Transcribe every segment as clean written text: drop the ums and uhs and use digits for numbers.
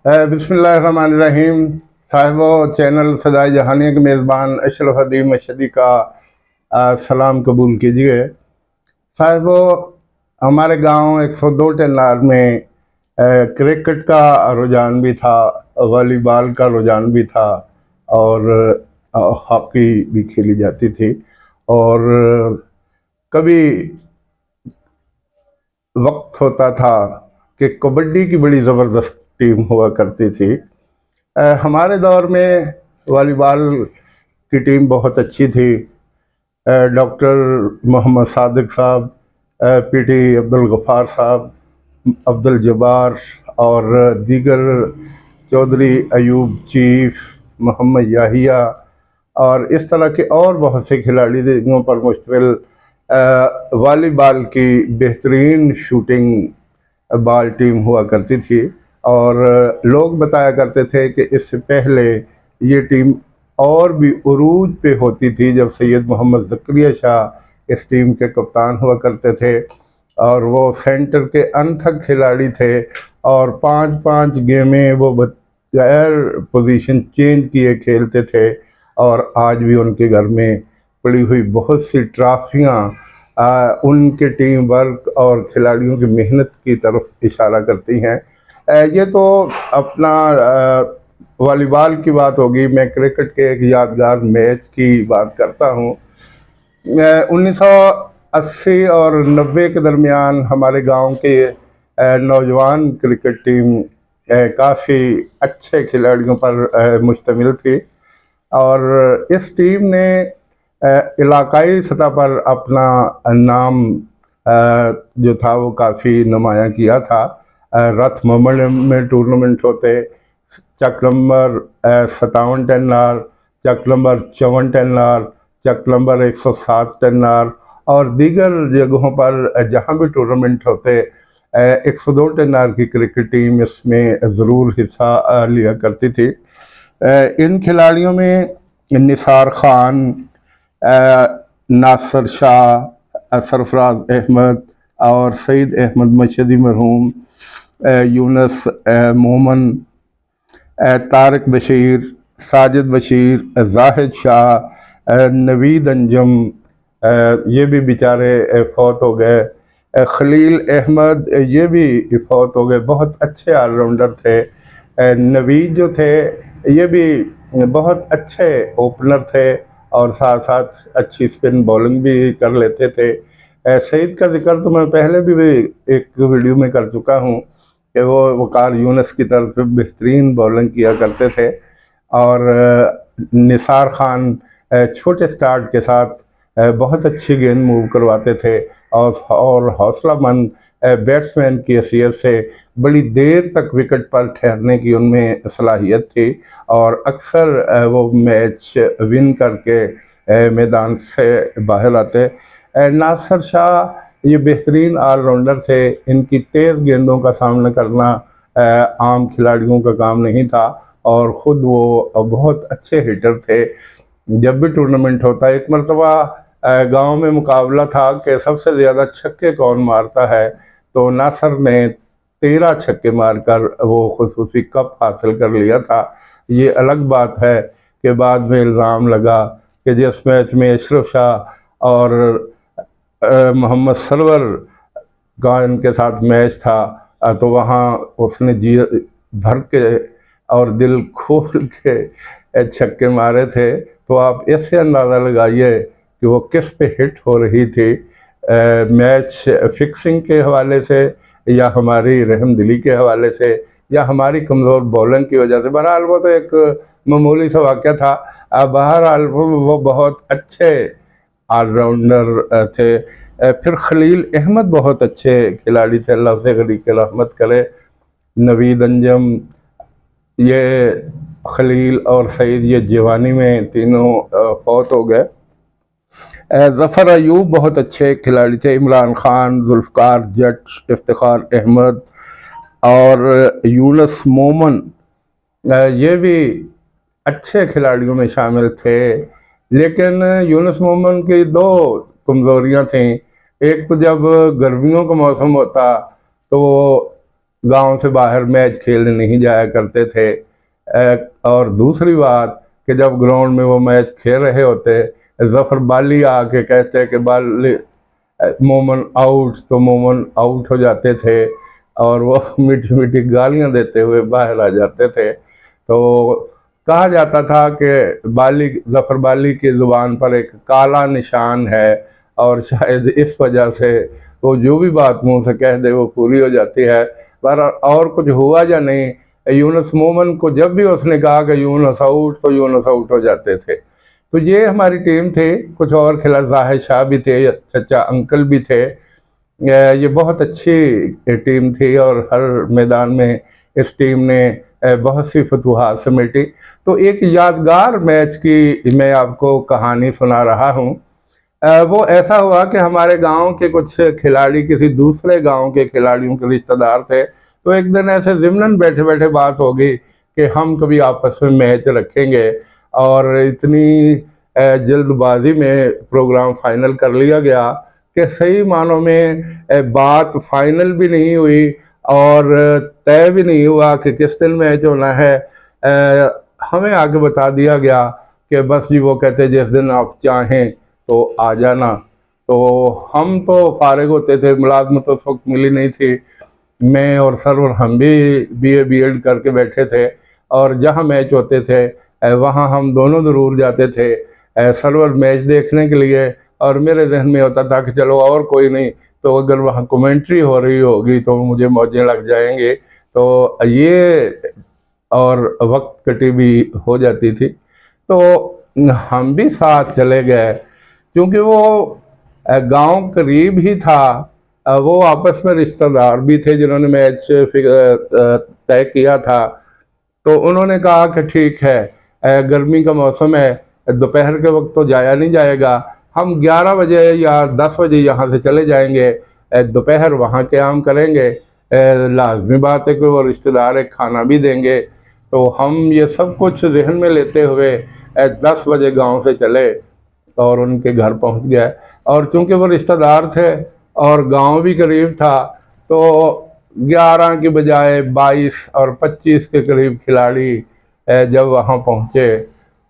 बिस्मिल्लाहिर्रहमानिर्रहीम। साहिबो चैनल सदाई जहानिया के मेज़बान अशरफ अदीम मशदी का सलाम कबूल कीजिए। साहिबो, हमारे गांव 102 टेनार में क्रिकेट का रुझान भी था, वॉलीबॉल का रुझान भी था और हॉकी भी खेली जाती थी। और कभी वक्त होता था कि कबड्डी की बड़ी ज़बरदस्त टीम हुआ करती थी। हमारे दौर में वॉलीबॉल की टीम बहुत अच्छी थी। डॉक्टर मोहम्मद सादिक साहब, पीटी अब्दुल गफ़ार साहब, अब्दुल जब्बार और दीगर, चौधरी अयूब चीफ, मोहम्मद याहिया और इस तरह के और बहुत से खिलाड़ियों पर मुश्तमिल वॉलीबॉल की बेहतरीन शूटिंग बॉल टीम हुआ करती थी। और लोग बताया करते थे कि इससे पहले ये टीम और भी उरूज पे होती थी जब सैयद मोहम्मद ज़करिया शाह इस टीम के कप्तान हुआ करते थे और वो सेंटर के अनथक खिलाड़ी थे और 5-5 गेमें वो बगैर पोजीशन चेंज किए खेलते थे। और आज भी उनके घर में पड़ी हुई बहुत सी ट्रॉफियाँ उनके टीम वर्क और खिलाड़ियों की मेहनत की तरफ इशारा करती हैं। ये तो अपना वॉलीबॉल की बात होगी। मैं क्रिकेट के एक यादगार मैच की बात करता हूँ। 1980 और 90 के दरमियान हमारे गांव के नौजवान क्रिकेट टीम काफ़ी अच्छे खिलाड़ियों पर मुश्तमिल थी और इस टीम ने इलाकाई सतह पर अपना नाम जो था वो काफ़ी नुमाया किया था। रथ मोमेंट में टूर्नामेंट होते, चक नंबर 57 टेनार, चक नंबर 54 टेनार, चक नंबर 107 टेनार और दीगर जगहों पर जहां भी टूर्नामेंट होते 102 टेनार की क्रिकेट टीम इसमें ज़रूर हिस्सा लिया करती थी। इन खिलाड़ियों में निसार खान, नासिर शाह, सरफराज अहमद और सईद अहमद मशदी मरहूम, यूनस मोमन, तारिक बशीर, साजिद बशीर, जाहिद शाह, नवीद अंजम, ये भी बेचारे फौत हो गए। खलील अहमद, ये भी फौत हो गए। बहुत अच्छे ऑलराउंडर थे। नवीद जो थे ये भी बहुत अच्छे ओपनर थे और साथ साथ अच्छी स्पिन बॉलिंग भी कर लेते थे। सईद का जिक्र तो मैं पहले भी एक वीडियो में कर चुका हूँ कि वो वकार यूनस की तरफ बेहतरीन बॉलिंग किया करते थे। और निसार खान छोटे स्टार्ट के साथ बहुत अच्छी गेंद मूव करवाते थे और हौसलामंद बैट्समैन की हैसियत से बड़ी देर तक विकेट पर ठहरने की उनमें सलाहियत थी और अक्सर वो मैच विन करके मैदान से बाहर आते। नासिर शाह ये बेहतरीन ऑलराउंडर थे। इनकी तेज़ गेंदों का सामना करना आम खिलाड़ियों का काम नहीं था और ख़ुद वो बहुत अच्छे हिटर थे। जब भी टूर्नामेंट होता, एक मरतबा गांव में मुकाबला था कि सबसे ज़्यादा छक्के कौन मारता है, तो नासिर ने 13 छक्के मारकर वो खुसूसी कप हासिल कर लिया था। ये अलग बात है कि बाद में इल्ज़ाम लगा कि जिस मैच में अशरफ शाह और मोहम्मद सरवर का इनके साथ मैच था तो वहाँ उसने जी भर के और दिल खोल के छक्के मारे थे। तो आप इससे अंदाज़ा लगाइए कि वो किस पे हिट हो रही थी, मैच फिक्सिंग के हवाले से या हमारी रहमदिली के हवाले से या हमारी कमज़ोर बॉलिंग की वजह से। बहरहाल वो तो एक मामूली सा वाक़या था। बहरहाल वो बहुत अच्छे ऑलराउंडर थे। फिर खलील अहमद बहुत अच्छे खिलाड़ी थे, अल्लाह से गरीब के रहमत करे। नवीद अंजम, ये खलील और सईद ये जवानी में तीनों फौत हो गए। ज़फ़र अयूब बहुत अच्छे खिलाड़ी थे। इमरान खान, जुल्फ़कार जट, इफ्तिखार अहमद और यूनस मोमन, ये भी अच्छे खिलाड़ियों में शामिल थे। लेकिन यूनस मोमन की दो कमज़ोरियाँ थीं। एक तो जब गर्मियों का मौसम होता तो गांव से बाहर मैच खेलने नहीं जाया करते थे। और दूसरी बात कि जब ग्राउंड में वो मैच खेल रहे होते, जफ़र बाली आके कहते कि बाली मोमन आउट, तो मोमन आउट हो जाते थे और वो मीठी मीठी गालियां देते हुए बाहर आ जाते थे। तो कहा जाता था कि बाली, जफ़र बाली की ज़ुबान पर एक काला निशान है और शायद इस वजह से वो जो भी बात मुंह से कह दे वो पूरी हो जाती है। पर और कुछ हुआ या नहीं, यूनुस मोमन को जब भी उसने कहा कि यूनुस आउट, तो यूनुस आउट हो जाते थे। तो ये हमारी टीम थी। कुछ और खिलाड़ी, जाहिद शाह भी थे, चचा अंकल भी थे। ये बहुत अच्छी टीम थी और हर मैदान में इस टीम ने बहुत सी फतूहात समेटी। तो एक यादगार मैच की मैं आपको कहानी सुना रहा हूँ। वो ऐसा हुआ कि हमारे गांव के कुछ खिलाड़ी किसी दूसरे गांव के खिलाड़ियों के रिश्तेदार थे। तो एक दिन ऐसे ज़िमनन बैठे बैठे बात हो गई कि हम कभी आपस में मैच रखेंगे, और इतनी जल्दबाजी में प्रोग्राम फाइनल कर लिया गया कि सही मानों में बात फाइनल भी नहीं हुई और तय भी नहीं हुआ कि किस दिन मैच होना है। हमें आगे बता दिया गया कि बस जी, वो कहते जिस दिन आप चाहें तो आ जाना। तो हम तो फारिग होते थे, मुलाजमत उस वक्त मिली नहीं थी। मैं और सरवर हम भी बीए बीएड करके बैठे थे और जहाँ मैच होते थे वहाँ हम दोनों ज़रूर जाते थे। सरवर मैच देखने के लिए, और मेरे जहन में होता था कि चलो और कोई नहीं तो अगर वहाँ कमेंट्री हो रही होगी तो मुझे मौजें लग जाएंगे। तो ये और वक्त कटी भी हो जाती थी। तो हम भी साथ चले गए, क्योंकि वो गांव करीब ही था। वो आपस में रिश्तेदार भी थे जिन्होंने मैच तय किया था। तो उन्होंने कहा कि ठीक है, गर्मी का मौसम है, दोपहर के वक्त तो जाया नहीं जाएगा, हम 11 बजे या 10 बजे यहाँ से चले जाएंगे, दोपहर वहाँ क़याम करेंगे। लाजमी बात है कि वो रिश्तेदार एक खाना भी देंगे। तो हम ये सब कुछ जहन में लेते हुए 10 बजे गांव से चले और उनके घर पहुंच गए। और चूंकि वो रिश्तेदार थे और गांव भी करीब था, तो 11 की बजाय 22 और 25 के करीब खिलाड़ी जब वहां पहुंचे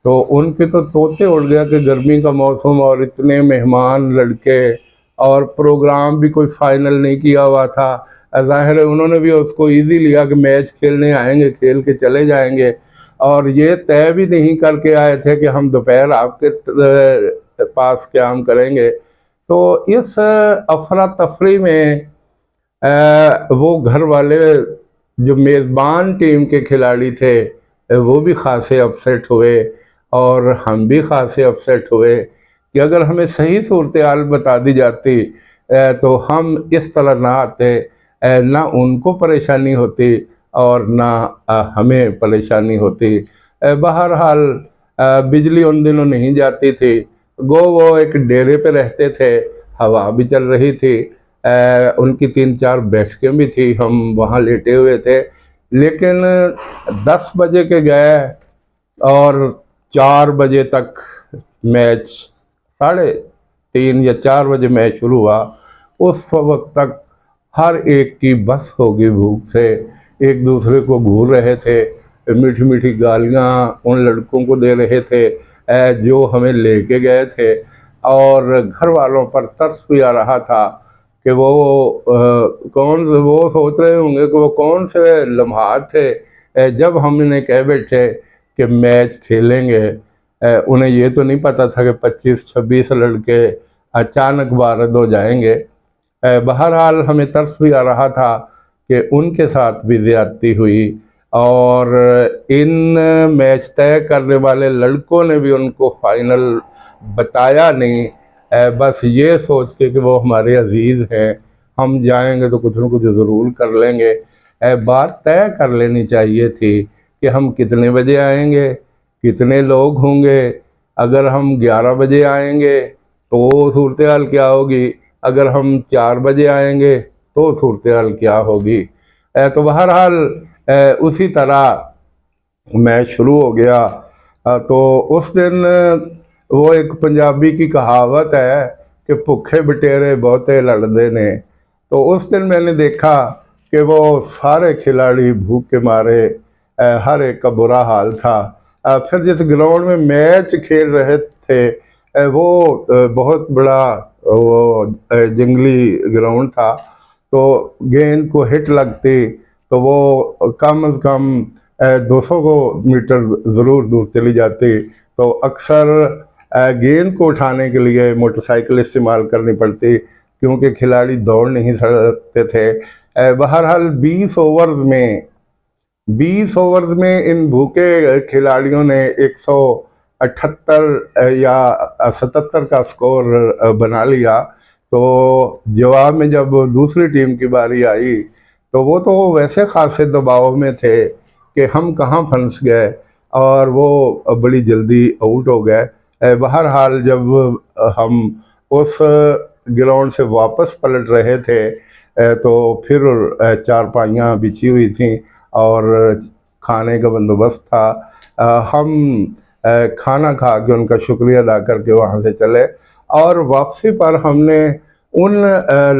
तो उनके तो तोते उड़ गया कि गर्मी का मौसम और इतने मेहमान लड़के, और प्रोग्राम भी कोई फाइनल नहीं किया हुआ था। ज़ाहिर है उन्होंने भी उसको इजी लिया कि मैच खेलने आएंगे, खेल के चले जाएंगे, और ये तय भी नहीं करके आए थे कि हम दोपहर आपके पास क़याम करेंगे। तो इस अफरा तफरी में वो घर वाले, जो मेज़बान टीम के खिलाड़ी थे, वो भी खासे अपसेट हुए और हम भी खासे अपसेट हुए कि अगर हमें सही सूरत हाल बता दी जाती तो हम इस तरह ना आते, ना उनको परेशानी होती और ना हमें परेशानी होती। बहरहाल बिजली उन दिनों नहीं जाती थी, गो वो एक डेरे पे रहते थे, हवा भी चल रही थी, उनकी 3-4 बैठकें भी थी, हम वहाँ लेटे हुए थे। लेकिन 10 बजे के गए और 4 बजे तक मैच, 3:30 या 4 बजे मैच शुरू हुआ। उस वक्त तक हर एक की बस होगी भूख से, एक दूसरे को घूर रहे थे, मीठी मीठी गालियाँ उन लड़कों को दे रहे थे जो हमें लेके गए थे। और घर वालों पर तरस भी आ रहा था कि वो वो सोच रहे होंगे कि वो कौन से लम्हात थे जब हमने कह बैठे कि मैच खेलेंगे। उन्हें ये तो नहीं पता था कि 25-26 लड़के अचानक वारद हो जाएंगे। बहरहाल हमें तरस भी आ रहा था कि उनके साथ भी ज़्यादती हुई, और इन मैच तय करने वाले लड़कों ने भी उनको फाइनल बताया नहीं, बस ये सोच के कि वो हमारे अजीज़ हैं, हम जाएंगे तो कुछ न कुछ ज़रूर कर लेंगे। बात तय कर लेनी चाहिए थी कि हम कितने बजे आएंगे, कितने लोग होंगे। अगर हम 11 बजे आएंगे तो सूरत हाल क्या होगी, अगर हम 4 बजे आएंगे तो सूरत हाल क्या होगी। तो बहरहाल उसी तरह मैच शुरू हो गया। तो उस दिन वो एक पंजाबी की कहावत है कि भुखे बटेरे बहुते लड़ते ने। तो उस दिन मैंने देखा कि वो सारे खिलाड़ी भूख के मारे हर एक का बुरा हाल था। फिर जिस ग्राउंड में मैच खेल रहे थे वो बहुत बड़ा वो जंगली ग्राउंड था, तो गेंद को हिट लगती तो वो कम से कम 200 को मीटर ज़रूर दूर चली जाती। तो अक्सर गेंद को उठाने के लिए मोटरसाइकिल इस्तेमाल करनी पड़ती, क्योंकि खिलाड़ी दौड़ नहीं सकते थे। बहरहाल 20 ओवर्स में इन भूखे खिलाड़ियों ने 178 या 77 का स्कोर बना लिया। तो जवाब में जब दूसरी टीम की बारी आई तो वो तो वैसे खासे दबाव में थे कि हम कहाँ फंस गए, और वो बड़ी जल्दी आउट हो गए। बहरहाल जब हम उस ग्राउंड से वापस पलट रहे थे तो फिर चारपाइयाँ बिछी हुई थीं और खाने का बंदोबस्त था। हम खाना खा के उनका शुक्रिया अदा करके वहाँ से चले, और वापसी पर हमने उन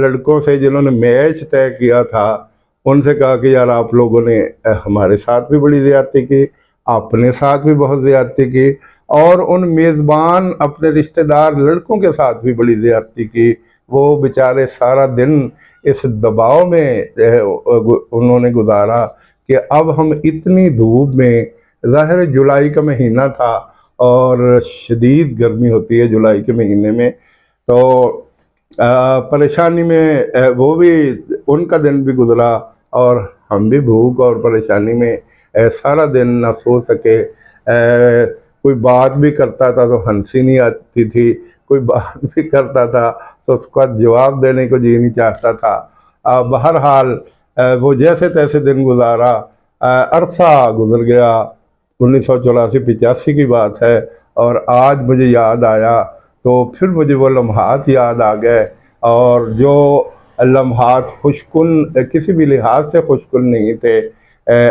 लड़कों से जिन्होंने मैच तय किया था उनसे कहा कि यार आप लोगों ने हमारे साथ भी बड़ी ज़्यादती की, अपने साथ भी बहुत ज़्यादती की, और उन मेज़बान अपने रिश्तेदार लड़कों के साथ भी बड़ी ज़्यादती की। वो बेचारे सारा दिन इस दबाव में उन्होंने गुजारा कि अब हम इतनी धूप में, ज़ाहिर है जुलाई का महीना था और शदीद गर्मी होती है जुलाई के महीने में, तो परेशानी में वो भी, उनका दिन भी गुजरा और हम भी भूख और परेशानी में सारा दिन ना सो सके। कोई बात भी करता था तो हंसी नहीं आती थी, कोई बात भी करता था तो उसका जवाब देने को जी नहीं चाहता था। बहरहाल वो जैसे तैसे दिन गुजारा। अरसा गुजर गया, 1984-85 की बात है, और आज मुझे याद आया तो फिर मुझे वो लम्हात याद आ गए, और जो लम्हात खुशकुन किसी भी लिहाज से खुशकुन नहीं थे।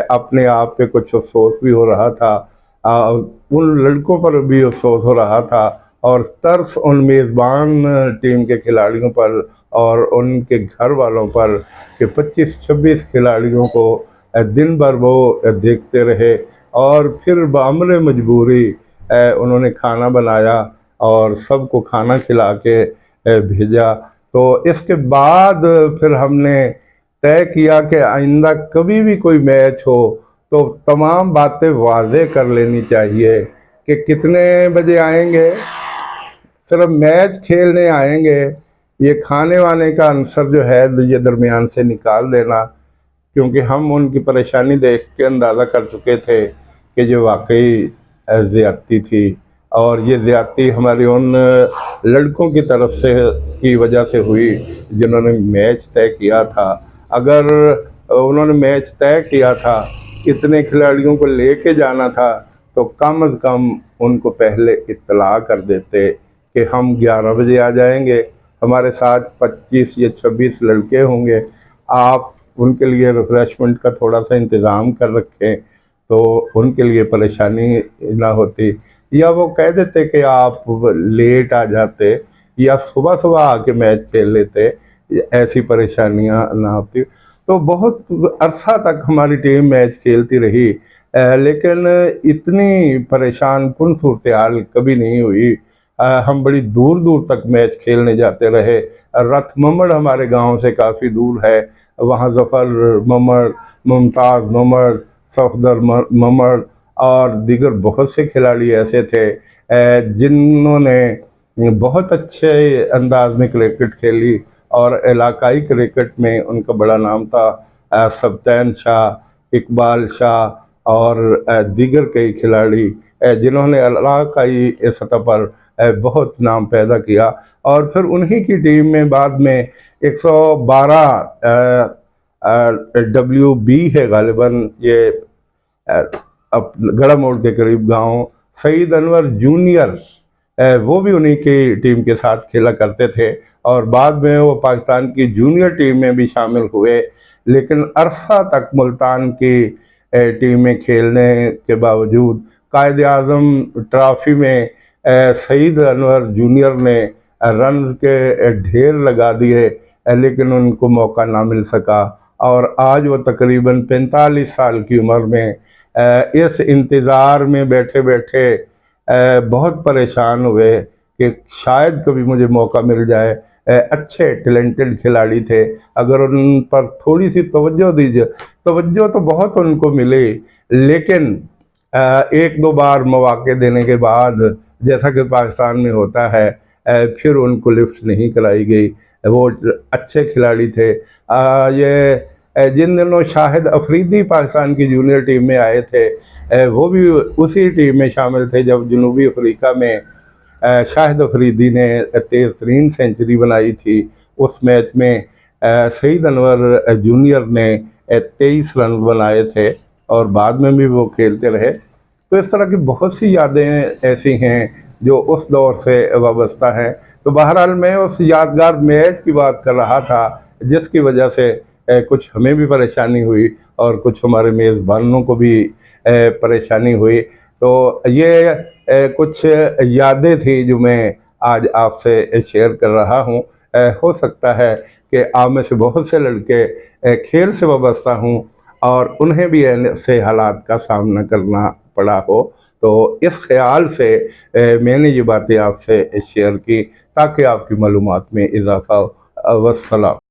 अपने आप पे कुछ अफसोस भी हो रहा था, उन लड़कों पर भी अफसोस हो रहा था, और तरस उन मेज़बान टीम के खिलाड़ियों पर और उनके घर वालों पर कि 25-26 खिलाड़ियों को दिन भर वो देखते रहे, और फिर बामरे मजबूरी उन्होंने खाना बनाया और सबको खाना खिला के भेजा। तो इसके बाद फिर हमने तय किया कि आइंदा कभी भी कोई मैच हो तो तमाम बातें वाज़े कर लेनी चाहिए कि कितने बजे आएंगे, सिर्फ मैच खेलने आएंगे। ये खाने वाने का आंसर जो है ये दरमियान से निकाल देना, क्योंकि हम उनकी परेशानी देख के अंदाज़ा कर चुके थे कि जो वाकई ज़्यादती थी, और ये ज़्यादती हमारी उन लड़कों की तरफ से की वजह से हुई जिन्होंने मैच तय किया था। अगर उन्होंने मैच तय किया था, इतने खिलाड़ियों को लेके जाना था, तो कम से कम उनको पहले इत्तला कर देते कि हम 11 बजे आ जाएंगे, हमारे साथ 25 या 26 लड़के होंगे, आप उनके लिए रिफ्रेशमेंट का थोड़ा सा इंतज़ाम कर रखें तो उनके लिए परेशानी ना होती। या वो कह देते कि आप लेट आ जाते या सुबह सुबह आके मैच खेल लेते, ऐसी परेशानियां ना होती। तो बहुत अरसा तक हमारी टीम मैच खेलती रही, लेकिन इतनी परेशान कुन सूरत हाल कभी नहीं हुई। हम बड़ी दूर दूर तक मैच खेलने जाते रहे। रथ ममड़ हमारे गांव से काफ़ी दूर है, वहाँ ज़फ़र ममड़, मुमताज़ ममड़, सफदर ममड़ और दीगर बहुत से खिलाड़ी ऐसे थे जिन्होंने बहुत अच्छे अंदाज में क्रिकेट खेली, और इलाकाई क्रिकेट में उनका बड़ा नाम था। सब्तैन शाह, इकबाल शाह और दीगर कई खिलाड़ी जिन्होंने इलाकाई सतह पर बहुत नाम पैदा किया। और फिर उन्हीं की टीम में बाद में 112 WB है गालिबन, ये अब गड़ा मोड़ के करीब गांव, सईद अनवर जूनियर, वो भी उन्हीं की टीम के साथ खेला करते थे, और बाद में वो पाकिस्तान की जूनियर टीम में भी शामिल हुए। लेकिन अरसा तक मुल्तान की टीम में खेलने के बावजूद कायद आज़म ट्रॉफी में सईद अनवर जूनियर ने रन के ढेर लगा दिए, लेकिन उनको मौका ना मिल सका, और आज वो तकरीबन 45 साल की उम्र में इस इंतज़ार में बैठे बैठे बहुत परेशान हुए कि शायद कभी मुझे मौका मिल जाए। अच्छे टैलेंटेड खिलाड़ी थे, अगर उन पर थोड़ी सी तवज्जो दीजिए, तवज्जो तो बहुत उनको मिली, लेकिन एक दो बार मौके देने के बाद, जैसा कि पाकिस्तान में होता है, फिर उनको लिफ्ट नहीं कराई गई। वो अच्छे खिलाड़ी थे। ये जिन दिनों शाहिद अफरीदी पाकिस्तान की जूनियर टीम में आए थे, वो भी उसी टीम में शामिल थे जब जनूबी अफ्रीका में शाहिद अफरीदी ने तेज़ तरीन सेंचुरी बनाई थी। उस मैच में सईद अनवर जूनियर ने 23 रन बनाए थे और बाद में भी वो खेलते रहे। तो इस तरह की बहुत सी यादें ऐसी हैं जो उस दौर से वाबस्ता हैं। तो बहरहाल मैं उस यादगार मैच की बात कर रहा था जिसकी वजह से कुछ हमें भी परेशानी हुई और कुछ हमारे मेज़बानों को भी परेशानी हुई। तो ये कुछ यादें थी जो मैं आज आपसे शेयर कर रहा हूँ। हो सकता है कि आप में से बहुत से लड़के खेल से वाबस्ता हूँ और उन्हें भी ऐसे हालात का सामना करना पड़ा हो। तो इस ख्याल से मैंने ये बातें आपसे शेयर की ताकि आपकी मालूमात में इजाफ़ा हो। वस्सलाम।